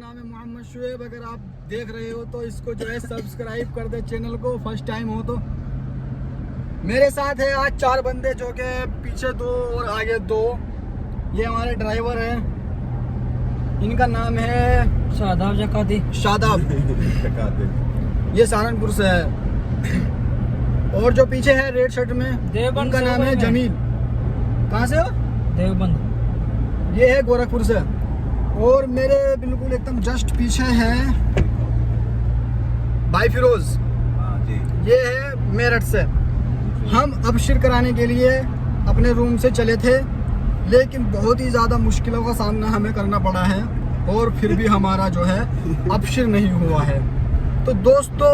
नाम है मोहम्मद शुएब। अगर आप देख रहे हो तो इसको जो है सब्सक्राइब कर दे चैनल को, फर्स्ट टाइम हो तो। मेरे साथ है आज 4 बंदे, जो कि पीछे 2 और आगे 2। ये हमारे ड्राइवर हैं, इनका नाम है शादाब जकाती। शादाब। ये सहारनपुर से है। और जो पीछे है रेड शर्ट में, उनका नाम है जमील। कहाँ से हो? देवबंद। ये है गोरखपुर से। और मेरे बिल्कुल एकदम जस्ट पीछे है भाई फिरोज, ये है मेरठ से। हम अबशिर कराने के लिए अपने रूम से चले थे, लेकिन बहुत ही ज़्यादा मुश्किलों का सामना हमें करना पड़ा है और फिर भी हमारा जो है अबशिर नहीं हुआ है। तो दोस्तों,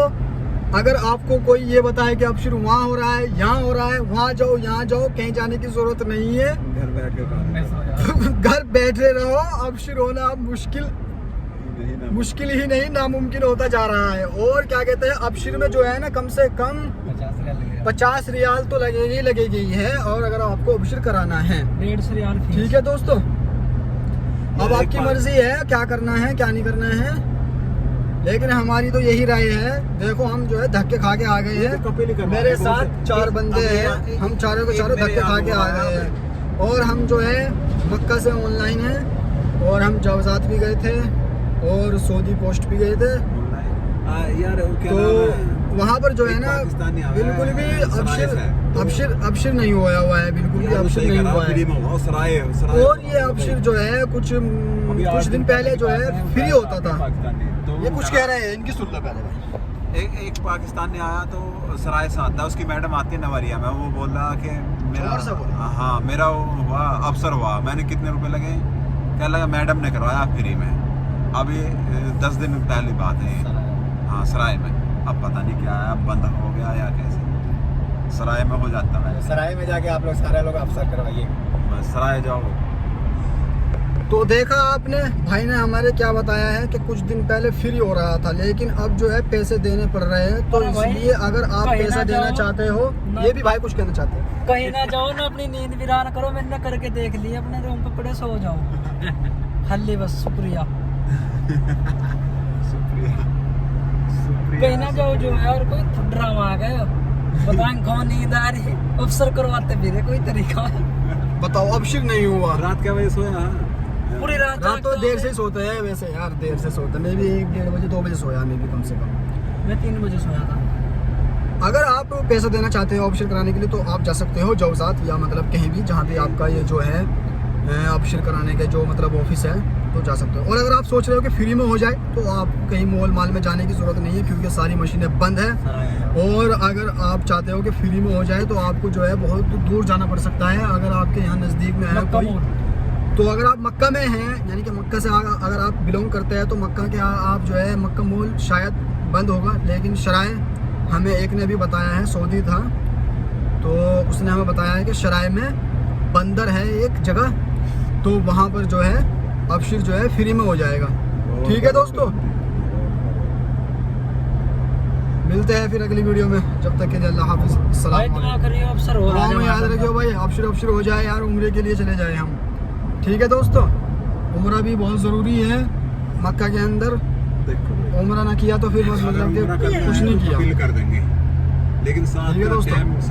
अगर आपको कोई ये बताए कि अबशिर वहाँ हो रहा है, यहाँ हो रहा है, वहाँ जाओ, यहाँ जाओ, कहीं जाने की ज़रूरत नहीं है, घर बैठे रहो। अबशिर होना अब मुश्किल ही नहीं, नामुमकिन होता जा रहा है। और क्या कहते हैं, अबशिर में जो है ना, कम से कम 50 रियाल तो लगेगी ही है। और अगर आपको अबशिर कराना है 150 रियाल फीस। ठीक है दोस्तों, अब आपकी मर्जी है क्या करना है क्या नहीं करना है, लेकिन हमारी तो यही राय है। देखो, हम जो है धक्के खा के आ गए हैं। मेरे साथ 4 बंदे हैं, हम चारों के चारों धक्के खा के आ गए हैं। और हम जो है मक्का से ऑनलाइन हैं, और हम जवजात भी गए थे और सऊदी पोस्ट भी गए थे। तो वहाँ पर जो है ना, बिल्कुल भी अबशिर नहीं हुआ है, बिल्कुल भी अबशिर नहीं हुआ है। और ये अबशिर जो है कुछ दिन पहले जो है फ्री होता था। ये कुछ कह रहे हैं, इनकी सुन लो पहले। एक पाकिस्तानी आया तो सराय से आता है, उसकी मैडम आती है नवरिया में, वो बोल रहा कि मेरा हुआ अफसर हुआ। मैंने कितने रुपए लगे? क्या लगा? मैडम ने करवाया फ्री में। अभी 10 दिन पहली बात है। हाँ, सराय में। अब पता नहीं क्या है, अब बंद हो गया या कैसे। सराय में हो जाता है। सराय में जाके आप लोग सारे लोग अफसर करवाइए, बस सराय जाओ। तो देखा आपने, भाई ने हमारे क्या बताया है कि कुछ दिन पहले फ्री हो रहा था, लेकिन अब जो है पैसे देने पड़ रहे हैं। तो इसलिए अगर आप पैसा देना चाहते हो, ये भी भाई कुछ कहना चाहते हैं, कहीं ना जाओ ना, अपनी नींद वीरान करो। मैंने करके देख लिया, अपने रूम पे पड़े सो जाओ खाली, बस शुक्रिया। कहीं ना जाओ जो है, और कोई ड्रामा आ गया, बताएं कौन नींद आ रही है, अफसर करवाते फिर कोई तरीका बताओ। अबशिर नहीं हुआ। रात क्या बजे सोया? पूरी रात तो देर से सोते हैं वैसे यार, देर से सोते हैं। मैं भी 1-1.5 बजे 2 बजे सोया, मैं भी कम से कम। मैं 3 बजे सोया था। अगर आप पैसा देना चाहते हो अबशिर कराने के लिए, तो आप जा सकते हो जवजात, या मतलब कहीं भी जहाँ भी आपका ये जो है अबशिर कराने के जो मतलब ऑफिस है, तो जा सकते हो। और अगर आप सोच रहे हो कि फ्री में हो जाए, तो आप कहीं मॉल माल में जाने की ज़रूरत नहीं है, क्योंकि सारी मशीनें बंद है। और अगर आप चाहते हो कि फ्री में हो जाए, तो आपको जो है बहुत दूर जाना पड़ सकता है। अगर आपके यहाँ नज़दीक में है कोई, तो अगर आप मक्का में हैं, यानी कि मक्का से अगर आप बिलोंग करते हैं, तो मक्का के आप जो है मक्का मॉल शायद बंद होगा। लेकिन शराय, हमें एक ने भी बताया है, सऊदी था, तो उसने हमें बताया है कि शराय में बंदर है एक जगह, तो वहाँ पर जो है अबशिर जो है फ्री में हो जाएगा। ठीक है दोस्तों, मिलते हैं फिर अगली वीडियो में। जब तक के लिए अल्लाह हाफिज़, अस्सलाम वालेकुम। अफसर हो रहा है, याद रखियो भाई, अबशिर हो जाए यार, उम्रे के लिए चले जाए हम। ठीक है दोस्तों, उम्रा भी बहुत ज़रूरी है मक्का के अंदर। उम्रा ना किया तो फिर बस मतलब कि कुछ नहीं किया। कर देंगे, लेकिन साथ ठीक है दोस्तों।